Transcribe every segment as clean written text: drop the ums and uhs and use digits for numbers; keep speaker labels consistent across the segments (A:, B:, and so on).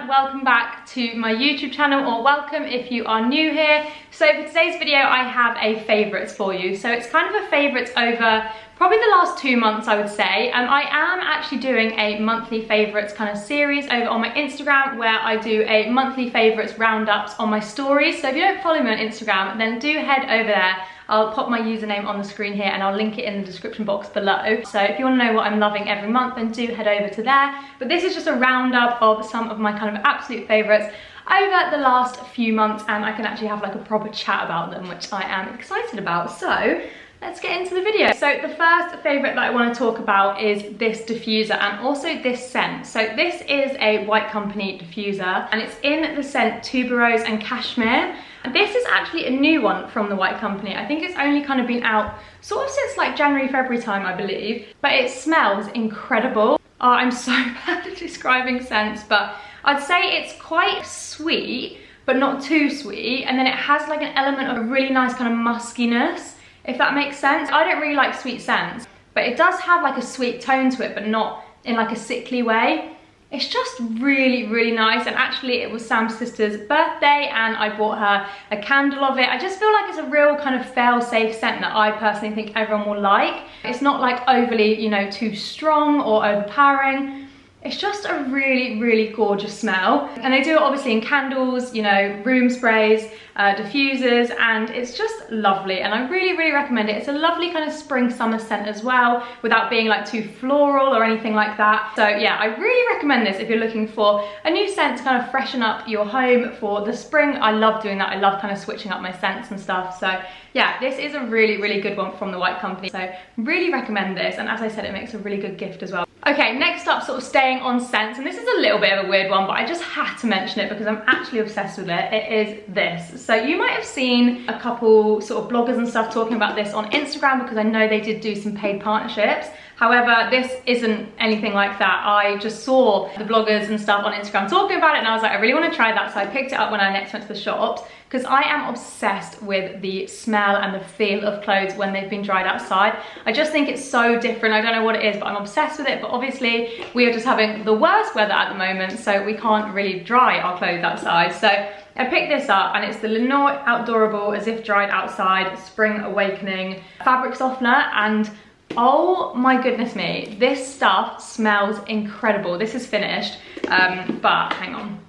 A: and welcome back to my YouTube channel, or welcome if you are new here. So for today's video I have a favourites for you. So it's kind of a favourites over probably the last 2 months, I would say. I am actually doing a monthly favourites kind of series over on my Instagram, where I do a monthly favourites roundups on my stories. So if you don't follow me on Instagram, then do head over there. I'll pop my username on the screen here and I'll link it in the description box below. So if you want to know what I'm loving every month, then do head over to there. But this is just a roundup of some of my kind of absolute favourites over the last few months, and I can actually have like a proper chat about them, which I am excited about. So let's get into the video. So the first favourite that I want to talk about is this diffuser, and also this scent. So this is a White Company diffuser, and it's in the scent Tuberose and Cashmere. And this is actually a new one from the White Company. I think it's only kind of been out sort of since like January, February time, I believe. But it smells incredible. Oh, I'm so bad at describing scents, but I'd say it's quite sweet, but not too sweet. And then it has like an element of a really nice kind of muskiness, if that makes sense. I don't really like sweet scents, but it does have like a sweet tone to it, but not in like a sickly way. It's just really, really nice. And actually it was Sam's sister's birthday and I bought her a candle of it. I just feel like it's a real kind of fail-safe scent that I personally think everyone will like. It's not like overly, you know, too strong or overpowering. It's just a really, really gorgeous smell. And they do it obviously in candles, you know, room sprays, diffusers, and it's just lovely. And I really, really recommend it. It's a lovely kind of spring summer scent as well, without being like too floral or anything like that. So yeah, I really recommend this if you're looking for a new scent to kind of freshen up your home for the spring. I love doing that. I love kind of switching up my scents and stuff. So yeah, this is a really, really good one from the White Company. So really recommend this. And as I said, it makes a really good gift as well. Okay, next up, sort of staying on scents, and this is a little bit of a weird one, but I just had to mention it because I'm actually obsessed with it. It is this. So you might have seen a couple sort of bloggers and stuff talking about this on Instagram, because I know they did do some paid partnerships. However, this isn't anything like that. I just saw the bloggers and stuff on Instagram talking about it, and I was like, I really want to try that. So I picked it up when I next went to the shops, because I am obsessed with the smell and the feel of clothes when they've been dried outside. I just think it's so different. I don't know what it is, but I'm obsessed with it. But obviously we are just having the worst weather at the moment, so we can't really dry our clothes outside. So I picked this up, and it's the Lenore Outdoorable As If Dried Outside Spring Awakening Fabric Softener. And oh my goodness me, this stuff smells incredible. This is finished, but hang on.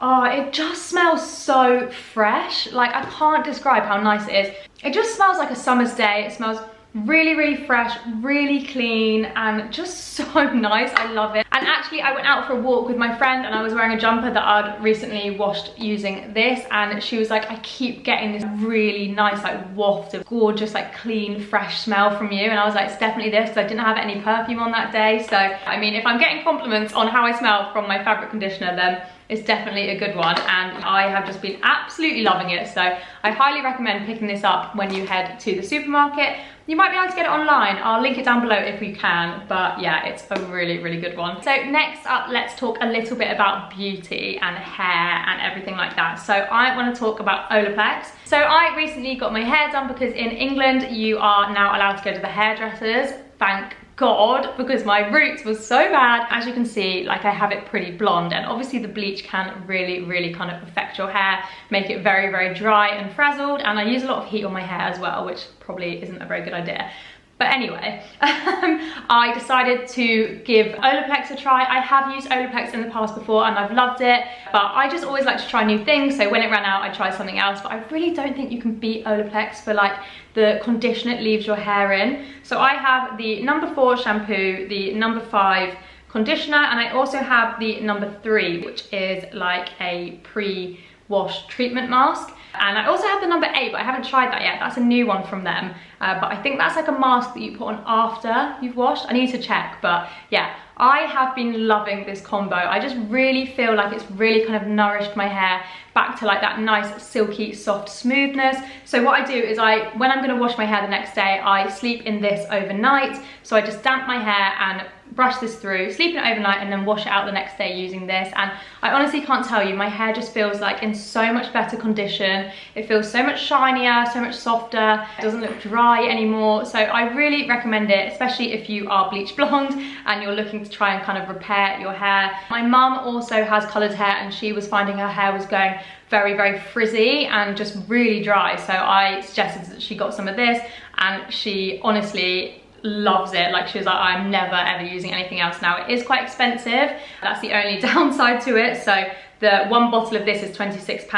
A: Oh, it just smells so fresh. Like, I can't describe how nice it is. It just smells like a summer's day. It smells really, really fresh, really clean, and just so nice. I love it. And actually I went out for a walk with my friend, and I was wearing a jumper that I'd recently washed using this, and she was like, I keep getting this really nice like waft of gorgeous like clean fresh smell from you. And I was like, it's definitely this, because I didn't have any perfume on that day. So I mean, if I'm getting compliments on how I smell from my fabric conditioner, then it's definitely a good one, and I have just been absolutely loving it. So I highly recommend picking this up when you head to the supermarket. You might be able to get it online. I'll link it down below if you can, but yeah, it's a really, really good one. So next up, let's talk a little bit about beauty and hair and everything like that. So I want to talk about Olaplex. So I recently got my hair done, because in England you are now allowed to go to the hairdressers. Thank God, because my roots was so bad. As you can see, like, I have it pretty blonde, and obviously the bleach can really, really kind of affect your hair, make it very, very dry and frazzled, and I use a lot of heat on my hair as well, which probably isn't a very good idea. But anyway, I decided to give Olaplex a try. I have used Olaplex in the past before and I've loved it, but I just always like to try new things. So when it ran out, I tried something else, but I really don't think you can beat Olaplex for like the condition it leaves your hair in. So I have the No. 4 shampoo, the No. 5 conditioner, and I also have the No. 3, which is like a pre-wash treatment mask. And I also have the No. 8, but I haven't tried that yet. That's a new one from them. But I think that's like a mask that you put on after you've washed. I need to check, but yeah, I have been loving this combo. I just really feel like it's really kind of nourished my hair back to like that nice silky soft smoothness. So what I do is when I'm gonna wash my hair the next day, I sleep in this overnight. So I just damp my hair and brush this through, sleep in it overnight, and then wash it out the next day using this. And I honestly can't tell you, my hair just feels like in so much better condition. It feels so much shinier, so much softer. It doesn't look dry anymore. So I really recommend it, especially if you are bleach blonde and you're looking to try and kind of repair your hair. My mum also has coloured hair, and she was finding her hair was going very frizzy and just really dry. So I suggested that she got some of this, and she honestly loves it. Like, she was like, I'm never ever using anything else now. It is quite expensive. That's the only downside to it. So the one bottle of this is £26.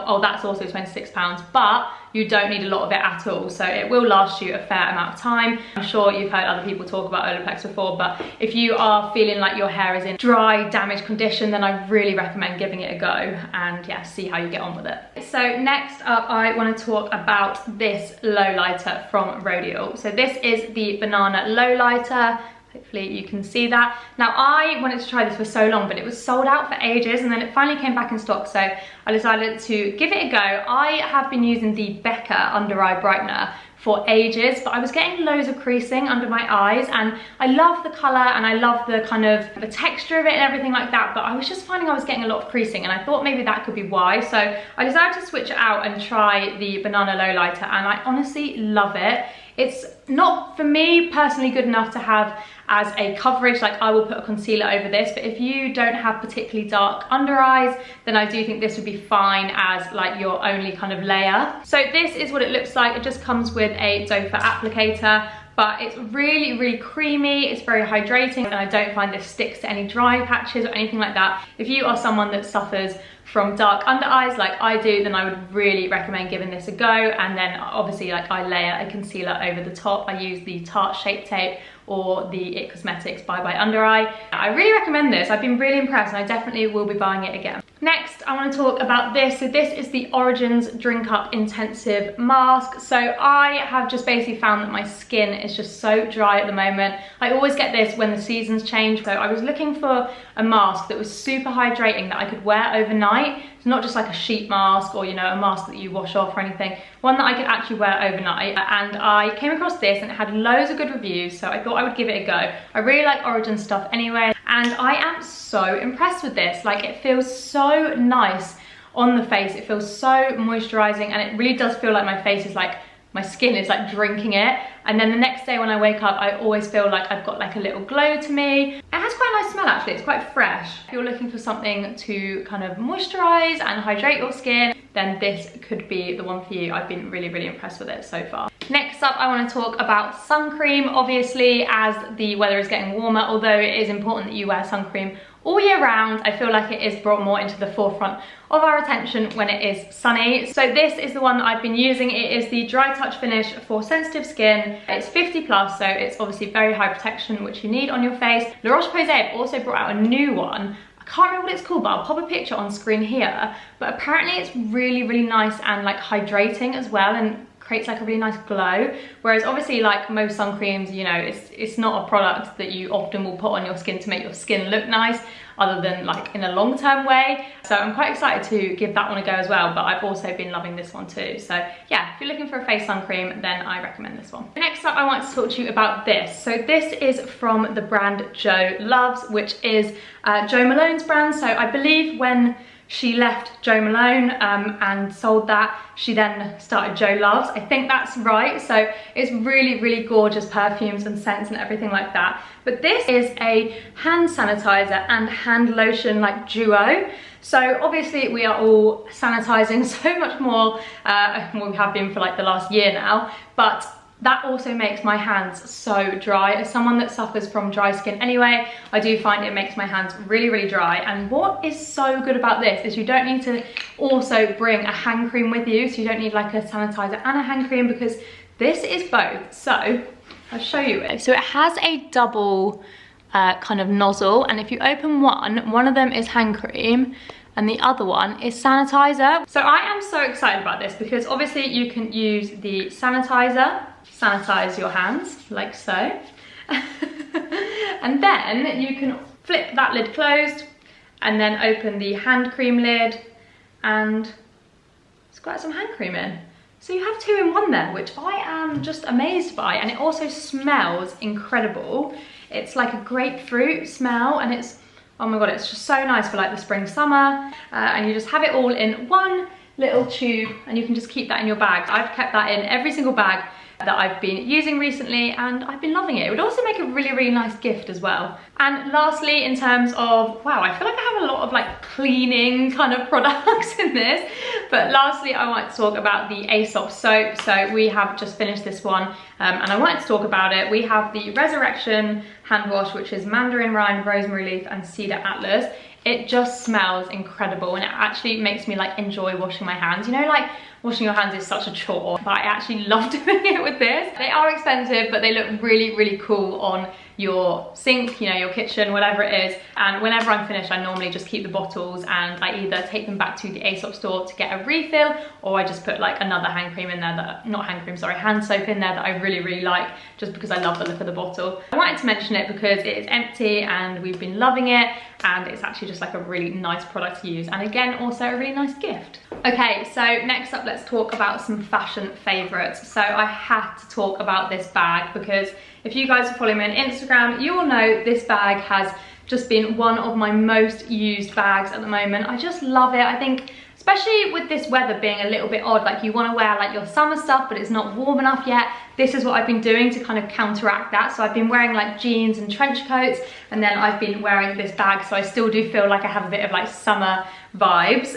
A: Oh, that's also £26, but you don't need a lot of it at all. So it will last you a fair amount of time. I'm sure you've heard other people talk about Olaplex before, but if you are feeling like your hair is in dry, damaged condition, then I really recommend giving it a go, and yeah, see how you get on with it. So next up, I want to talk about this low lighter from Rodeo. So this is the Banana Low Lighter. Hopefully you can see that. Now, I wanted to try this for so long, but it was sold out for ages, and then it finally came back in stock, so I decided to give it a go. I have been using the Becca Under Eye Brightener for ages, but I was getting loads of creasing under my eyes, and I love the colour and I love the kind of the texture of it and everything like that, but I was just finding I was getting a lot of creasing, and I thought maybe that could be why. So I decided to switch it out and try the Banana Low Lighter, and I honestly love it. It's not, for me personally, good enough to have as a coverage. Like, I will put a concealer over this, but if you don't have particularly dark under eyes, then I do think this would be fine as like your only kind of layer. So this is what it looks like. It just comes with a doe foot applicator, but it's really creamy. It's very hydrating, and I don't find this sticks to any dry patches or anything like that. If you are someone that suffers from dark under eyes like I do, then I would really recommend giving this a go. And then obviously, like, I layer a concealer over the top. I use the Tarte Shape Tape or the It Cosmetics Bye Bye Under Eye. I really recommend this. I've been really impressed, and I definitely will be buying it again. Next, I want to talk about this. So this is the Origins Drink Up Intensive Mask. So I have just basically found that my skin is just so dry at the moment. I always get this when the seasons change. So I was looking for a mask that was super hydrating that I could wear overnight. It's not just like a sheet mask or, you know, a mask that you wash off or anything. One that I could actually wear overnight. And I came across this, and it had loads of good reviews, so I thought I would give it a go. I really like Origin stuff anyway, and I am so impressed with this. Like, it feels so nice on the face. It feels so moisturizing, and it really does feel like my face is like, my skin is like drinking it. And then the next day when I wake up, I always feel like I've got like a little glow to me. It has quite a nice smell actually, it's quite fresh. If you're looking for something to kind of moisturize and hydrate your skin, then this could be the one for you. I've been really impressed with it so far. Next up, I want to talk about sun cream. Obviously, as the weather is getting warmer, although it is important that you wear sun cream all year round, I feel like it is brought more into the forefront of our attention when it is sunny. So this is the one that I've been using. It is the Dry Touch Finish for sensitive skin. It's 50+, so it's obviously very high protection, which you need on your face. La Roche-Posay have also brought out a new one. I can't remember what it's called, but I'll pop a picture on screen here. But apparently it's really nice and like hydrating as well, and creates like a really nice glow. Whereas obviously, like most sun creams, you know, it's not a product that you often will put on your skin to make your skin look nice, other than like in a long-term way. So I'm quite excited to give that one a go as well, but I've also been loving this one too. So yeah, if you're looking for a face sun cream, then I recommend this one. Next up, I want to talk to you about this. So this is from the brand Jo Loves, which is Jo Malone's brand. So I believe when she left Jo Malone and sold that, she then started Jo Loves. I think that's right. So it's really gorgeous perfumes and scents and everything like that. But this is a hand sanitizer and hand lotion like duo. So obviously we are all sanitizing so much more, well, we have been for like the last year now, but that also makes my hands so dry. As someone that suffers from dry skin anyway, I do find it makes my hands really dry. And what is so good about this is you don't need to also bring a hand cream with you. So you don't need like a sanitizer and a hand cream, because this is both. So I'll show you it. So it has a double kind of nozzle, and if you open one of them is hand cream and the other one is sanitizer. So I am so excited about this, because obviously you can use the sanitizer, sanitize your hands like so, and then you can flip that lid closed and then open the hand cream lid and squirt some hand cream in. So you have 2 in 1 there, which I am just amazed by. And it also smells incredible. It's like a grapefruit smell, and it's, oh my God, it's just so nice for like the spring, summer. And you just have it all in one little tube, and you can just keep that in your bag. I've kept that in every single bag that I've been using recently, and I've been loving it. It would also make a really, really nice gift as well. And lastly, in terms of, wow, I feel like I have a lot of like cleaning kind of products in this, but lastly, I want to talk about the Aesop soap. So we have just finished this one, and I wanted to talk about it. We have the Resurrection hand wash, which is mandarin rind, rosemary leaf, and cedar atlas. It just smells incredible, and it actually makes me like enjoy washing my hands. You know, like washing your hands is such a chore, but I actually love doing it with this. They are expensive, but they look really, really cool on your sink, you know, your kitchen, whatever it is. And whenever I'm finished, I normally just keep the bottles, and I either take them back to the Aesop store to get a refill, or I just put like another hand cream in there that, not hand cream, sorry, hand soap in there that I really, really like, just because I love the look of the bottle. I wanted to mention it because it is empty and we've been loving it, and it's actually just like a really nice product to use, and again, also a really nice gift. Okay, so next up, let's talk about some fashion favorites. So I had to talk about this bag because if you guys are following me on Instagram, you will know this bag has just been one of my most used bags at the moment. I just love it. I think, especially with this weather being a little bit odd, like you want to wear like your summer stuff, but it's not warm enough yet. This is what I've been doing to kind of counteract that. So I've been wearing like jeans and trench coats, and then I've been wearing this bag, so I still do feel like I have a bit of like summer vibes.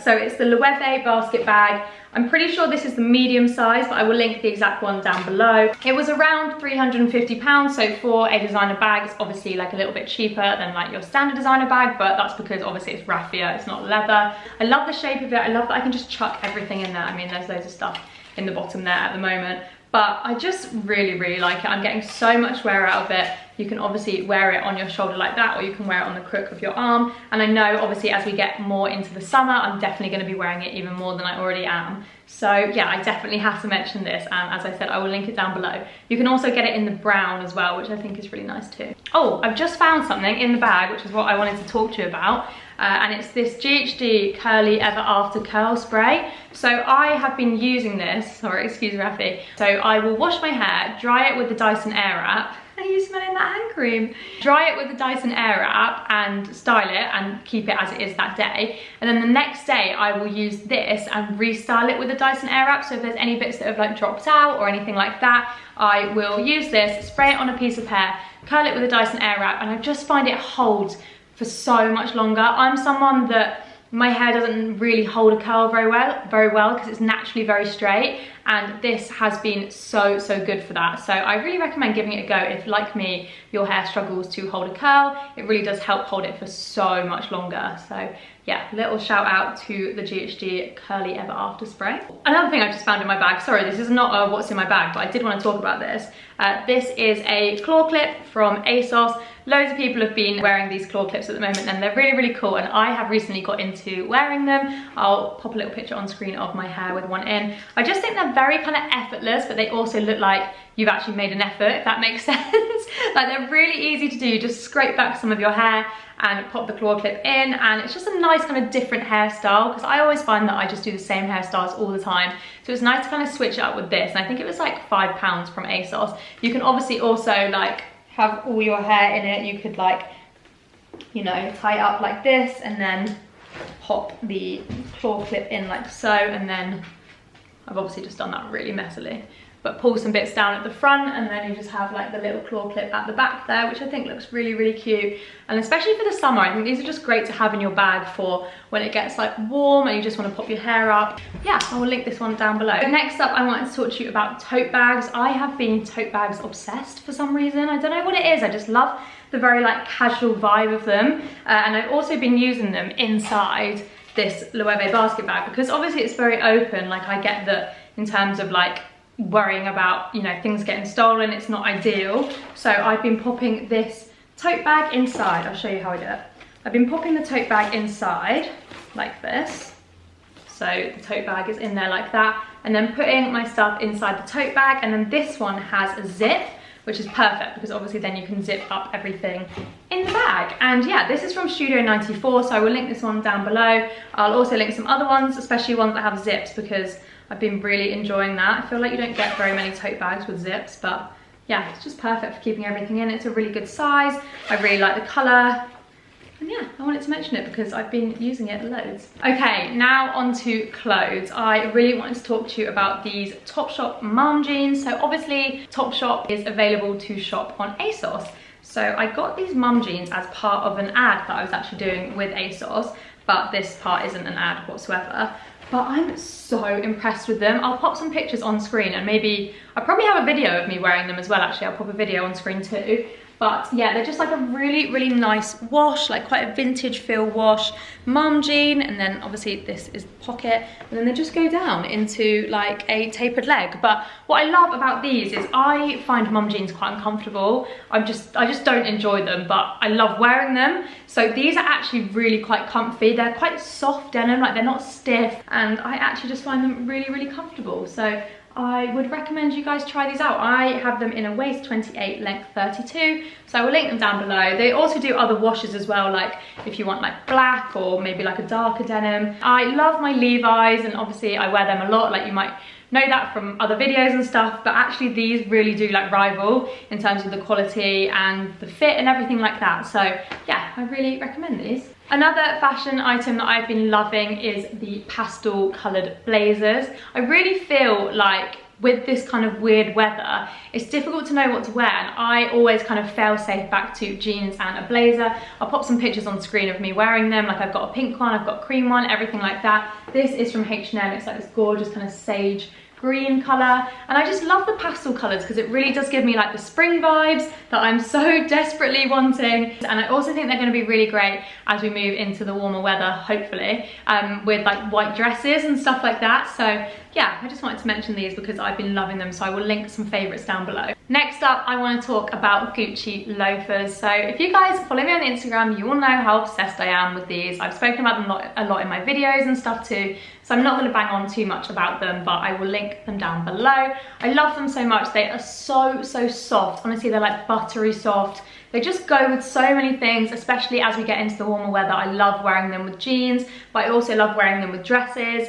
A: So it's the Loewe Basket Bag. I'm pretty sure this is the medium size, but I will link the exact one down below. It was around £350, so for a designer bag, it's obviously like a little bit cheaper than like your standard designer bag, but that's because obviously it's raffia, it's not leather. I love the shape of it. I love that I can just chuck everything in there. I mean, there's loads of stuff in the bottom there at the moment, but I just really, really like it. I'm getting so much wear out of it. You can obviously wear it on your shoulder like that, or you can wear it on the crook of your arm. And I know obviously as we get more into the summer, I'm definitely going to be wearing it even more than I already am. So yeah, I definitely have to mention this, and as I said, I will link it down below. You can also get it in the brown as well, which I think is really nice too. Oh, I've just found something in the bag, which is what I wanted to talk to you about. And it's this GHD Curly Ever After Curl Spray. So I have been using this, sorry, excuse Rafi. So I will wash my hair, dry it with the Dyson Airwrap. Are you smelling that hand cream? Dry it with the Dyson Airwrap and style it and keep it as it is that day. And then the next day I will use this and restyle it with the Dyson Airwrap. So if there's any bits that have like dropped out or anything like that, I will use this, spray it on a piece of hair, curl it with a Dyson Airwrap, and I just find it holds for so much longer. I'm someone that my hair doesn't really hold a curl very well because it's naturally very straight, and this has been so good for that. So I really recommend giving it a go if, like me, your hair struggles to hold a curl. It really does help hold it for so much longer. So yeah, little shout out to the GHD Curly Ever After Spray. Another thing I just found in my bag, sorry, this is not what's in my bag, but I did want to talk about this. This is a claw clip from ASOS. Loads of people have been wearing these claw clips at the moment, and they're really cool, and I have recently got into wearing them. I'll pop a little picture on screen of my hair with one in. I just think they're very kind of effortless, but they also look like you've actually made an effort, if that makes sense. Like, they're really easy to do. You just scrape back some of your hair and pop the claw clip in, and it's just a nice kind of different hairstyle, because I always find that I just do the same hairstyles all the time. So it's nice to kind of switch it up with this, and I think it was like £5 from ASOS. You can obviously also like have all your hair in it. You could like, you know, tie it up like this and then pop the claw clip in like so, and then I've obviously just done that really messily, but pull some bits down at the front, and then you just have like the little claw clip at the back there, which I think looks really cute. And especially for the summer, I think these are just great to have in your bag for when it gets like warm and you just want to pop your hair up. Yeah, I will link this one down below. Next up, I wanted to talk to you about tote bags. I have been tote bags obsessed for some reason. I don't know what it is. I just love the very like casual vibe of them. And I've also been using them inside this Loewe basket bag, because obviously it's very open. Like, I get that in terms of like worrying about, you know, things getting stolen, it's not ideal. So I've been popping this tote bag inside. I'll show you how I do it. I've been popping the tote bag inside like this. So the tote bag is in there like that, and then putting my stuff inside the tote bag. And then this one has a zip, which is perfect because obviously then you can zip up everything in the bag. And yeah, this is from Studio 94, so I will link this one down below. I'll also link some other ones, especially ones that have zips, because I've been really enjoying that. I feel like you don't get very many tote bags with zips, but yeah, it's just perfect for keeping everything in. It's a really good size. I really like the colour. And yeah, I wanted to mention it because I've been using it loads. Okay, now on to clothes. I really wanted to talk to you about these Topshop mom jeans. So obviously Topshop is available to shop on ASOS. So I got these mum jeans as part of an ad that I was actually doing with ASOS, but this part isn't an ad whatsoever. But I'm so impressed with them. I'll pop some pictures on screen, and maybe I'll probably have a video of me wearing them as well. Actually, I'll pop a video on screen too. But yeah, they're just like a really, really nice wash, like quite a vintage feel wash mum jean. And then obviously this is the pocket, and then they just go down into like a tapered leg. But what I love about these is I find mum jeans quite uncomfortable. I just don't enjoy them, but I love wearing them. So these are actually really quite comfy. They're quite soft denim, like they're not stiff, and I actually just find them really, really comfortable. So I would recommend you guys try these out. I have them in a waist 28, length 32, so I will link them down below. They also do other washes as well, like if you want like black or maybe like a darker denim. I love my Levi's, and obviously I wear them a lot, like you might know that from other videos and stuff, but actually these really do like rival in terms of the quality and the fit and everything like that. So yeah, I really recommend these. Another fashion item that I've been loving is the pastel coloured blazers. I really feel like with this kind of weird weather, it's difficult to know what to wear, and I always kind of fail safe back to jeans and a blazer. I'll pop some pictures on screen of me wearing them. Like I've got a pink one, I've got a cream one, everything like that. This is from H&M. It's like this gorgeous kind of sage green colour, and I just love the pastel colours because it really does give me like the spring vibes that I'm so desperately wanting. And I also think they're going to be really great as we move into the warmer weather, hopefully, with like white dresses and stuff like that. So yeah, I just wanted to mention these because I've been loving them, so I will link some favourites down below. Next up, I want to talk about Gucci loafers. So if you guys follow me on Instagram, you will know how obsessed I am with these. I've spoken about them a lot in my videos and stuff too, so I'm not going to bang on too much about them, but I will link them down below. I love them so much. They are so soft. Honestly, they're like buttery soft. They just go with so many things, especially as we get into the warmer weather. I love wearing them with jeans, but I also love wearing them with dresses,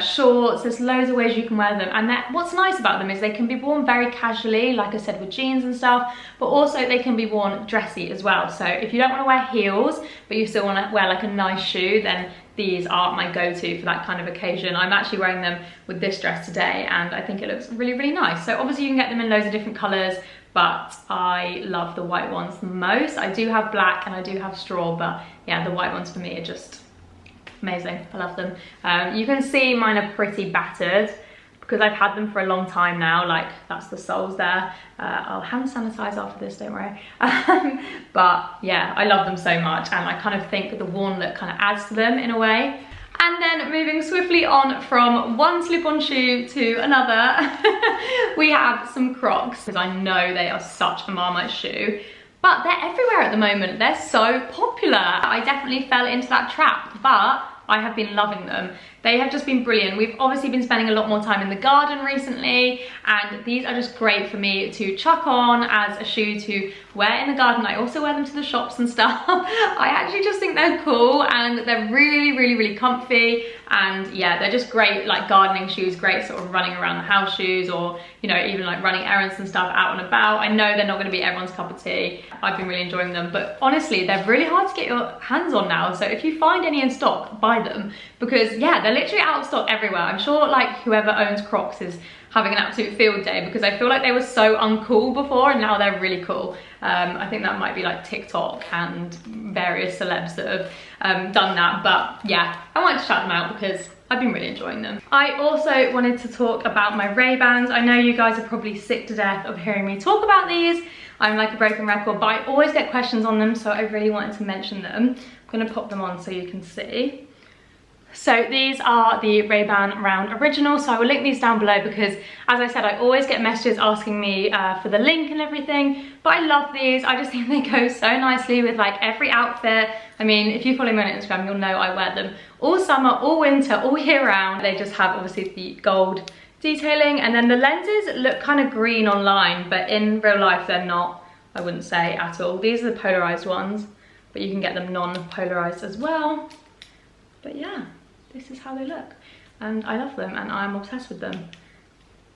A: shorts. There's loads of ways you can wear them. And what's nice about them is they can be worn very casually, like I said, with jeans and stuff, but also they can be worn dressy as well. So if you don't want to wear heels, but you still want to wear like a nice shoe, then these are my go-to for that kind of occasion. I'm actually wearing them with this dress today, and I think it looks really, really nice. So obviously you can get them in loads of different colours, but I love the white ones the most. I do have black and I do have straw, but yeah, the white ones for me are just amazing. I love them. You can see mine are pretty battered because I've had them for a long time now. Like that's the soles there. I'll hand sanitize after this, don't worry. But yeah, I love them so much, and I kind of think the worn look kind of adds to them in a way. And then moving swiftly on from one slip-on shoe to another, we have some Crocs, because I know they are such a Marmite shoe, but they're everywhere at the moment. They're so popular. I definitely fell into that trap, but I have been loving them. They have just been brilliant. We've obviously been spending a lot more time in the garden recently, and these are just great for me to chuck on as a shoe to wear in the garden. I also wear them to the shops and stuff. I actually just think they're cool, and they're really comfy, and yeah, they're just great like gardening shoes, great sort of running around the house shoes, or you know, even like running errands and stuff out and about. I know they're not going to be everyone's cup of tea. I've been really enjoying them, but honestly, they're really hard to get your hands on now. So if you find any in stock, buy them, because yeah, they're literally out of stock everywhere. I'm sure like whoever owns Crocs is having an absolute field day, because I feel like they were so uncool before and now they're really cool. I think that might be like TikTok and various celebs that have done that, but yeah, I wanted to shout them out because I've been really enjoying them. I also wanted to talk about my RayBans. I know you guys are probably sick to death of hearing me talk about these. I'm like a broken record, but I always get questions on them, so I really wanted to mention them. I'm gonna pop them on so you can see. So these are the RayBan Round Original, so I will link these down below because, as I said, I always get messages asking me for the link and everything, but I love these. I just think they go so nicely with like every outfit. I mean, if you follow me on Instagram, you'll know I wear them all summer, all winter, all year round. They just have obviously the gold detailing, and then the lenses look kind of green online, but in real life they're not, I wouldn't say at all. These are the polarized ones, but you can get them non-polarized as well. But yeah, this is how they look. and I love them and I'm obsessed with them.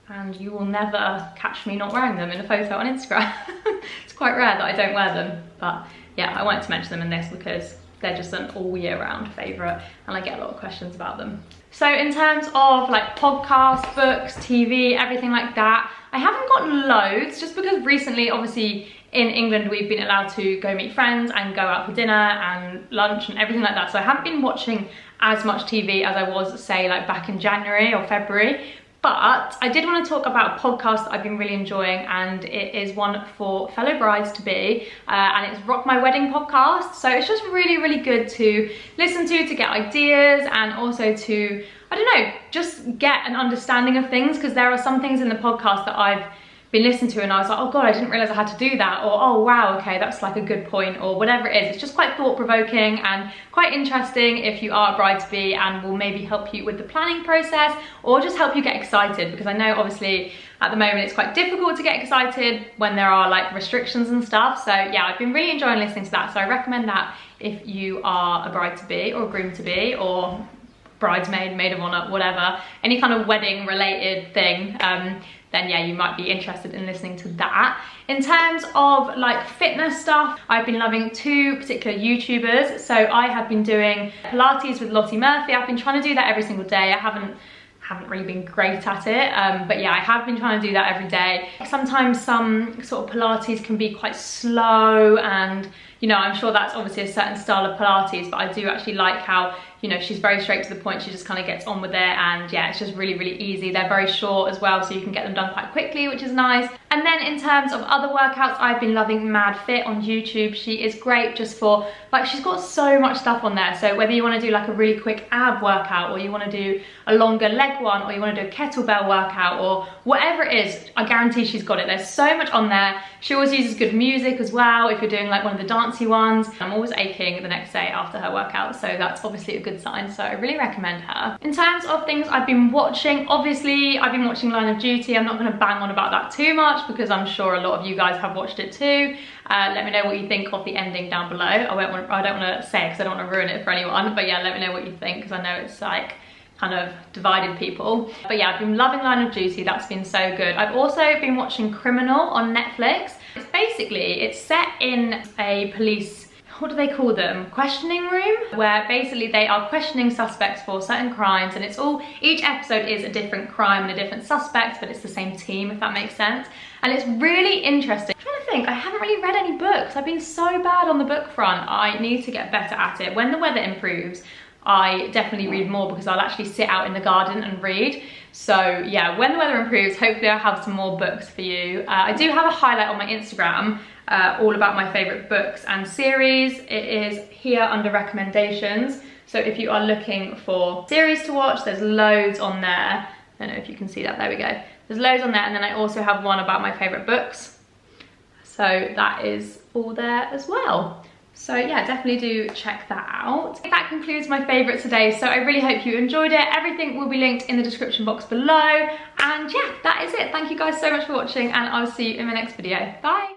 A: And you will never catch me not wearing them in a photo on Instagram. It's quite rare that I don't wear them, but yeah, I wanted to mention them in this because they're just an all year round favourite and I get a lot of questions about them. So in terms of like podcasts, books, TV, everything like that, I haven't got loads just because recently, obviously in England, we've been allowed to go meet friends and go out for dinner and lunch and everything like that. So I haven't been watching as much TV as I was, say, like back in January or February. But I did want to talk about a podcast that I've been really enjoying, and it is one for fellow brides-to-be, and it's Rock My Wedding podcast. So it's just really, really good to listen to get ideas, and also to, I don't know, just get an understanding of things, because there are some things in the podcast that I've been listening to and I was like, oh god, I didn't realize I had to do that, or oh wow, okay, that's like a good point, or whatever it is. It's just quite thought-provoking and quite interesting if you are a bride-to-be, and will maybe help you with the planning process or just help you get excited, because I know obviously at the moment it's quite difficult to get excited when there are like restrictions and stuff. So yeah, I've been really enjoying listening to that, so I recommend that if you are a bride-to-be or a groom-to-be or bridesmaid, maid of honor, whatever, any kind of wedding related thing, then yeah, you might be interested in listening to that. In terms of like fitness stuff, I've been loving two particular YouTubers. So I have been doing Pilates with Lottie Murphy. I've been trying to do that every single day. I haven't really been great at it, but yeah, I have been trying to do that every day. Sometimes some sort of Pilates can be quite slow, and you know, I'm sure that's obviously a certain style of Pilates, but I do actually like how, you know, she's very straight to the point. She just kind of gets on with it, and yeah, it's just really, really easy. They're very short as well, so you can get them done quite quickly, which is nice. And then in terms of other workouts, I've been loving Mad Fit on YouTube. She is great just for, like, she's got so much stuff on there. So whether you want to do like a really quick ab workout, or you want to do a longer leg one, or you want to do a kettlebell workout, or whatever it is, I guarantee she's got it. There's so much on there. She always uses good music as well if you're doing like one of the dancey ones. I'm always aching the next day after her workout, so that's obviously a good sign. So I really recommend her. In terms of things I've been watching, obviously I've been watching Line of Duty. I'm not going to bang on about that too much because I'm sure a lot of you guys have watched it too. Let me know what you think of the ending down below. I don't want to say it because I don't want to ruin it for anyone, but yeah, let me know what you think, because I know it's like kind of divided people. But yeah, I've been loving Line of Duty. That's been so good. I've also been watching Criminal on Netflix. It's set in a police, what do they call them? Questioning room, where basically they are questioning suspects for certain crimes, and it's all, each episode is a different crime and a different suspect, but it's the same team, if that makes sense. And it's really interesting. I'm trying to think, I haven't really read any books. I've been so bad on the book front. I need to get better at it. When the weather improves, I definitely read more, because I'll actually sit out in the garden and read. So yeah, when the weather improves, hopefully I'll have some more books for you. I do have a highlight on my Instagram all about my favorite books and series. It is here under recommendations. So if you are looking for series to watch, there's loads on there. I don't know if you can see that, there we go. There's loads on there, and then I also have one about my favorite books. So that is all there as well. So yeah, definitely do check that out. That concludes my favourite today, so I really hope you enjoyed it. Everything will be linked in the description box below. And yeah, that is it. Thank you guys so much for watching, and I'll see you in my next video. Bye!